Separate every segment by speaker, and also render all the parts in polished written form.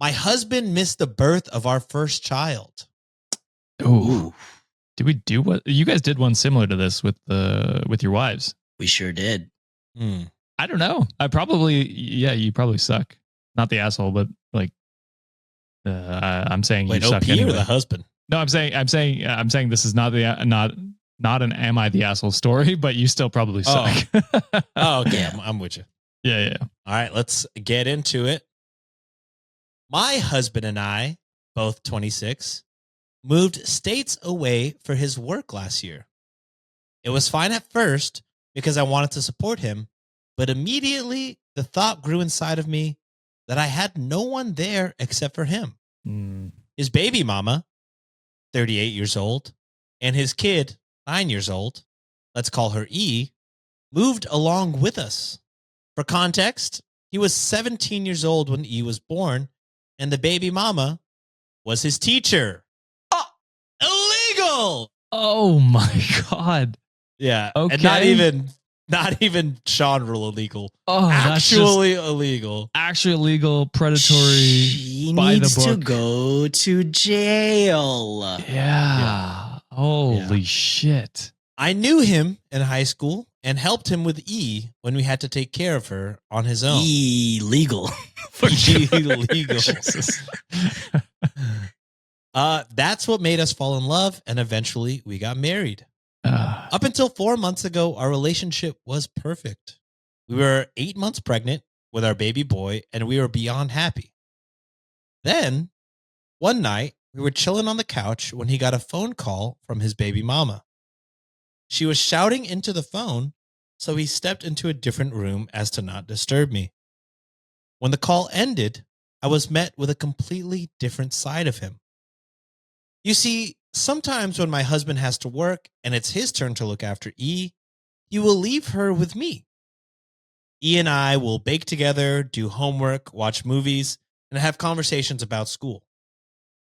Speaker 1: My husband missed the birth of our first child.
Speaker 2: Ooh. Did we do what you guys did one similar to this with your wives?
Speaker 3: We sure did.
Speaker 2: I don't know. You probably suck. Not the asshole, but like I'm saying you suck anyway.
Speaker 1: Or the husband?
Speaker 2: No, I'm saying this is not an am I the asshole story, but you still probably suck.
Speaker 1: Oh, okay. Yeah. I'm with you.
Speaker 2: Yeah.
Speaker 1: All right, let's get into it. My husband and I, both 26, moved states away for his work last year. It was fine at first because I wanted to support him, but immediately the thought grew inside of me that I had no one there except for him. His baby mama, 38 years old, and his kid, 9 years old, let's call her E, moved along with us. For context, he was 17 years old when E was born, and the baby mama was his teacher. Illegal!
Speaker 2: Oh my God.
Speaker 1: Yeah.
Speaker 2: Okay.
Speaker 1: And not even Sean rule illegal.
Speaker 2: Oh,
Speaker 1: actually illegal.
Speaker 2: Actually illegal, predatory.
Speaker 3: She needs to go to jail.
Speaker 2: Yeah. Holy shit.
Speaker 1: I knew him in high school and helped him with E when we had to take care of her on his own.
Speaker 3: Illegal.
Speaker 1: Illegal. That's what made us fall in love, and eventually we got married. Up until 4 months ago, our relationship was perfect. We were 8 months pregnant with our baby boy, and we were beyond happy. Then, one night, we were chilling on the couch when he got a phone call from his baby mama. She was shouting into the phone, so he stepped into a different room as to not disturb me. When the call ended, I was met with a completely different side of him. You see, sometimes when my husband has to work and it's his turn to look after E, he will leave her with me. E and I will bake together, do homework, watch movies, and have conversations about school.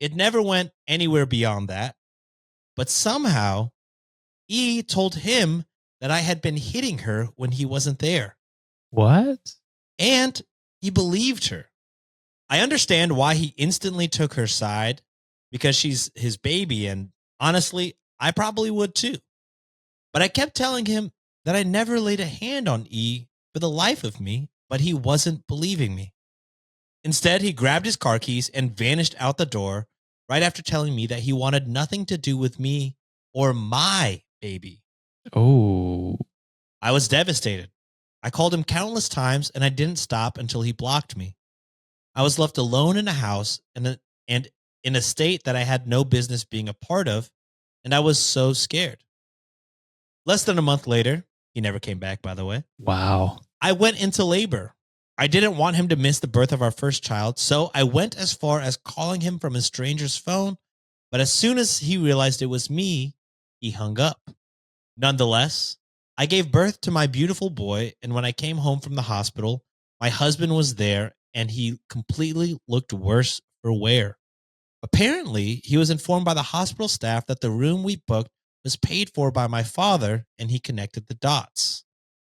Speaker 1: It never went anywhere beyond that, but somehow E told him that I had been hitting her when he wasn't there.
Speaker 2: What?
Speaker 1: And he believed her. I understand why he instantly took her side, because she's his baby, and honestly, I probably would too. But I kept telling him that I never laid a hand on E for the life of me, but he wasn't believing me. Instead, he grabbed his car keys and vanished out the door right after telling me that he wanted nothing to do with me or my baby.
Speaker 2: Oh.
Speaker 1: I was devastated. I called him countless times, and I didn't stop until he blocked me. I was left alone in a house and in a state that I had no business being a part of, and I was so scared. Less than a month later, he never came back, by the way.
Speaker 2: Wow.
Speaker 1: I went into labor. I didn't want him to miss the birth of our first child, so I went as far as calling him from a stranger's phone, but as soon as he realized it was me, he hung up. Nonetheless, I gave birth to my beautiful boy, and when I came home from the hospital, my husband was there, and he completely looked worse for wear. Apparently, he was informed by the hospital staff that the room we booked was paid for by my father, and he connected the dots.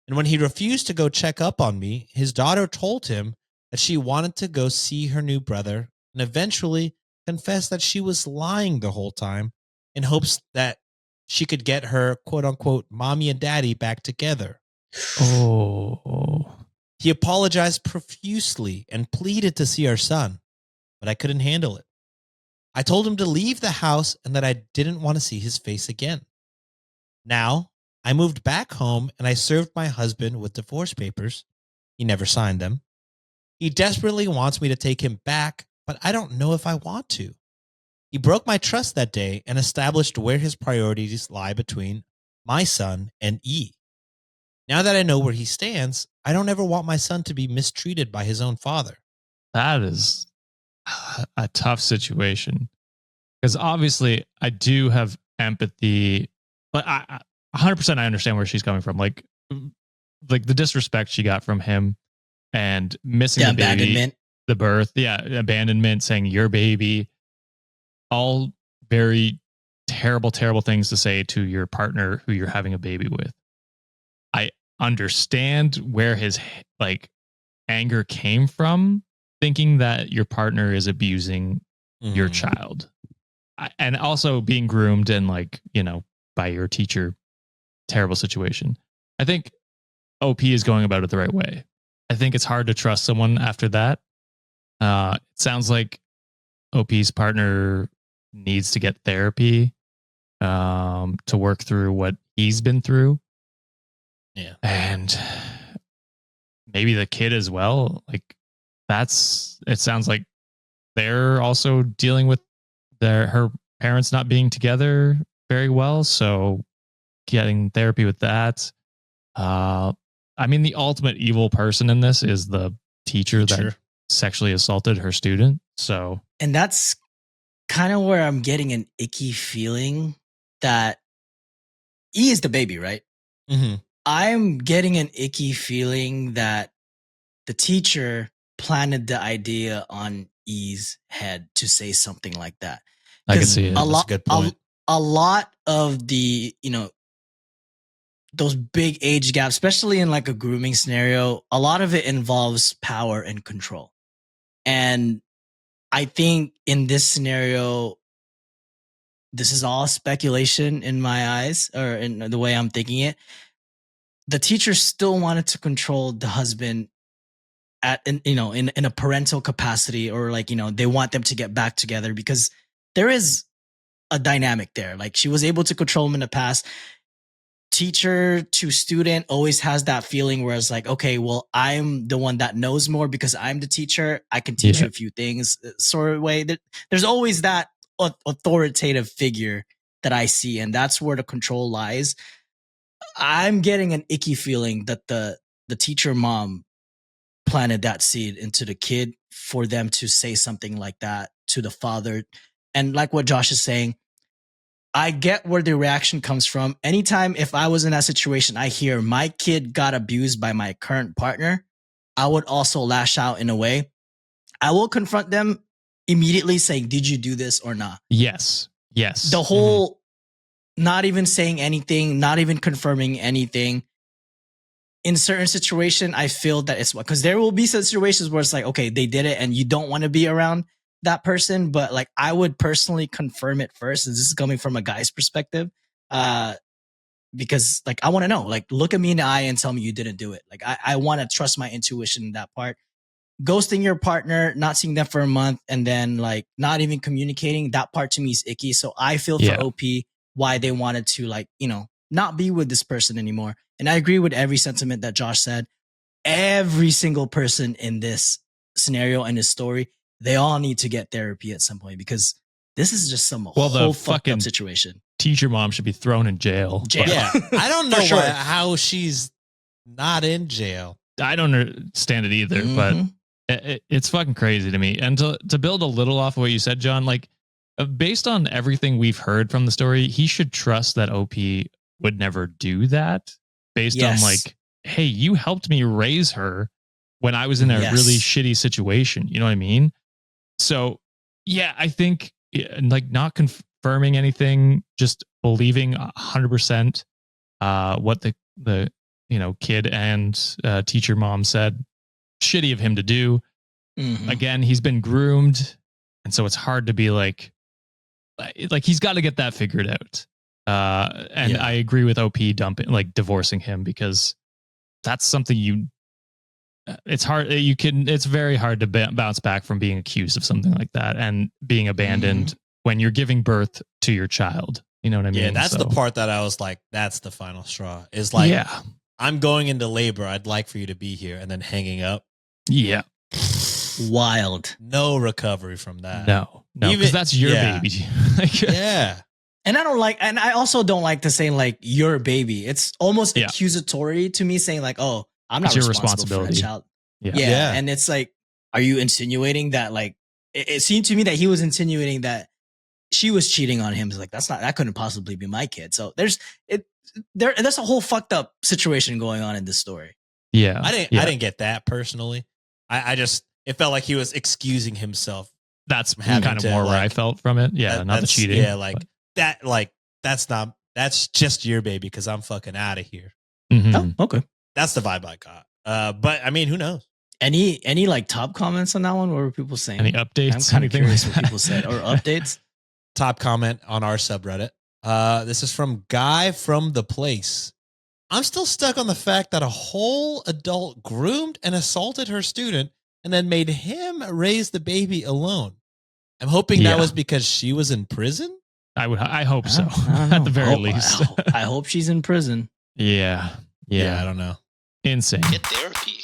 Speaker 1: And when he refused to go check up on me, his daughter told him that she wanted to go see her new brother, and eventually confessed that she was lying the whole time in hopes that she could get her quote-unquote mommy and daddy back together.
Speaker 2: Oh.
Speaker 1: He apologized profusely and pleaded to see our son, but I couldn't handle it. I told him to leave the house and that I didn't want to see his face again. Now, I moved back home and I served my husband with divorce papers. He never signed them. He desperately wants me to take him back, but I don't know if I want to. He broke my trust that day and established where his priorities lie between my son and E. Now that I know where he stands, I don't ever want my son to be mistreated by his own father.
Speaker 2: That is a tough situation, because obviously I do have empathy, but 100% I understand where she's coming from. Like the disrespect she got from him and missing the baby, the birth, abandonment, saying your baby, all very terrible, terrible things to say to your partner who you're having a baby with. I understand where his anger came from, thinking that your partner is abusing your child, and also being groomed and like, you know, by your teacher. Terrible situation. I think OP is going about it the right way. I think it's hard to trust someone after that. It sounds like OP's partner needs to get therapy to work through what he's been through.
Speaker 1: Yeah.
Speaker 2: And maybe the kid as well. Like it sounds like they're also dealing with her parents not being together very well. So getting therapy with that. I mean, the ultimate evil person in this is the teacher that sexually assaulted her student. So,
Speaker 3: and that's kind of where I'm getting an icky feeling that E is the baby, right?
Speaker 1: Mm-hmm.
Speaker 3: I'm getting an icky feeling that the teacher planted the idea on E's head to say something like that.
Speaker 2: I can see it.
Speaker 1: That's a good point.
Speaker 3: A lot of the, you know, those big age gaps, especially in like a grooming scenario, a lot of it involves power and control. And I think in this scenario, this is all speculation in my eyes, or in the way I'm thinking it. The teacher still wanted to control the husband in a parental capacity, or like, you know, they want them to get back together because there is a dynamic there. Like she was able to control him in the past. Teacher to student always has that feeling where it's like, okay, well, I'm the one that knows more because I'm the teacher. I can teach you a few things, sort of way. There's always that authoritative figure that I see, and that's where the control lies. I'm getting an icky feeling that the teacher mom planted that seed into the kid for them to say something like that to the father. And like what Josh is saying, I get where the reaction comes from. Anytime if I was in that situation, I hear my kid got abused by my current partner, I would also lash out in a way. I will confront them immediately saying, did you do this or not?
Speaker 2: Yes.
Speaker 3: The whole not even saying anything, not even confirming anything. In certain situation, I feel that it's because there will be situations where it's like, okay, they did it and you don't want to be around that person, but like I would personally confirm it first. And this is coming from a guy's perspective, because like I want to know, like look at me in the eye and tell me you didn't do it. Like I want to trust my intuition in that part. Ghosting your partner, not seeing them for a month, and then like not even communicating, that part to me is icky. So I feel for OP why they wanted to, like, you know, not be with this person anymore. And I agree with every sentiment that Josh said. Every single person in this scenario and this story, they all need to get therapy at some point because this is just some whole fucked up situation.
Speaker 2: Teacher mom should be thrown in jail.
Speaker 1: Yeah, I don't know how she's not in jail.
Speaker 2: I don't understand it either, but it's fucking crazy to me. And to build a little off of what you said, John, like based on everything we've heard from the story, he should trust that OP would never do that based on like, hey, you helped me raise her when I was in a really shitty situation. You know what I mean? So yeah, I think like not confirming anything, just believing 100% what the you know kid and teacher mom said. Shitty of him to do. Again, he's been groomed, and so it's hard to be like he's got to get that figured out. And I agree with OP divorcing him, because that's something it's hard. It's very hard to bounce back from being accused of something like that and being abandoned when you're giving birth to your child. You know what I mean?
Speaker 1: Yeah, that's the part that I was like, that's the final straw. Is like, I'm going into labor. I'd like for you to be here, and then hanging up.
Speaker 2: Yeah.
Speaker 3: Wild.
Speaker 1: No recovery from that.
Speaker 2: No, because that's your baby.
Speaker 1: Yeah.
Speaker 3: And I also don't like to say like your baby. It's almost accusatory to me saying like, oh, I'm not responsible for a child. Yeah. And it's like, are you insinuating that like, it seemed to me that he was insinuating that she was cheating on him. It's like, that couldn't possibly be my kid. So there's a whole fucked up situation going on in this story.
Speaker 2: Yeah.
Speaker 1: I didn't get that personally. I just, it felt like he was excusing himself.
Speaker 2: That's kind of more where I felt from it. Yeah. Not the cheating.
Speaker 1: Yeah. That's just your baby, because I'm fucking out of here.
Speaker 3: Oh, okay.
Speaker 1: That's the vibe I got. But I mean, who knows?
Speaker 3: Any like top comments on that one? What were people saying?
Speaker 2: Any updates?
Speaker 3: I'm kind of curious
Speaker 2: like
Speaker 3: what people said or updates.
Speaker 1: Top comment on our subreddit. This is from Guy from the Place. I'm still stuck on the fact that a whole adult groomed and assaulted her student and then made him raise the baby alone. I'm hoping that was because she was in prison.
Speaker 2: I hope so. At the very least.
Speaker 3: I hope she's in prison.
Speaker 2: Yeah.
Speaker 1: I don't know.
Speaker 2: Insane.
Speaker 4: Get therapy.